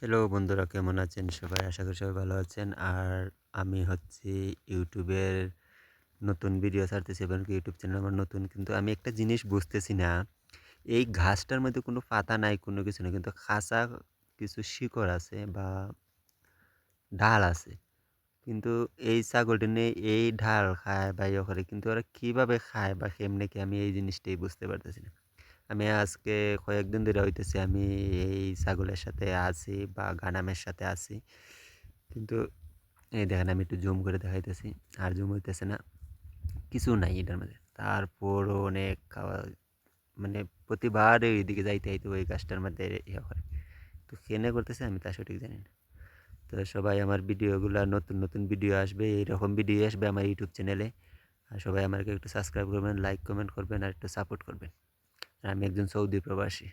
Hello বন্ধুরা, কেমন আছেন সবাই? আশা করি সবাই ভালো আছেন। আর আমি হচ্ছি ইউটিউবের নতুন ভিডিও ছাড়তেছি এবং ইউটিউব চ্যানেল আমার নতুন। কিন্তু আমি একটা জিনিস বুঝতেছি না, এই ঘাসটার মধ্যে কোনো পাতা নাই, কোনো কিছু নেই। কিন্তু খাঁচা কিছু শিকড় আছে বা ডাল আছে। কিন্তু এই ছাগলটি নিয়ে এই ডাল খায় বা ইয়ে করে, কিন্তু ওরা কিভাবে খায় বা কেমনে কি, আমি এই জিনিসটাই বুঝতে পারতেছি না। আমি আজকে কয়েকদিন ধরে হইতেছে আমি এই ছাগলের সাথে আছি বা গানামের সাথে আছি। কিন্তু এই দেখেন, আমি একটু জুম করে দেখাইতেছি। আর জুম হইতেছে না, কিছু নাই এটার মধ্যে। তারপরও অনেক খাওয়া, মানে প্রতিবারে এইদিকে যাইতে যাইতে ওই গাছটার মধ্যে ইয়ে করে। তো কেনে করতেছে আমি তা সঠিক জানি না। তো সবাই আমার ভিডিওগুলো, নতুন নতুন ভিডিও আসবে, এইরকম ভিডিও আসবে আমার ইউটিউব চ্যানেলে। আর সবাই আমাকে একটু সাবস্ক্রাইব করবেন, লাইক কমেন্ট করবেন আর একটু সাপোর্ট করবেন। আর আমি একজন সৌদি প্রবাসী।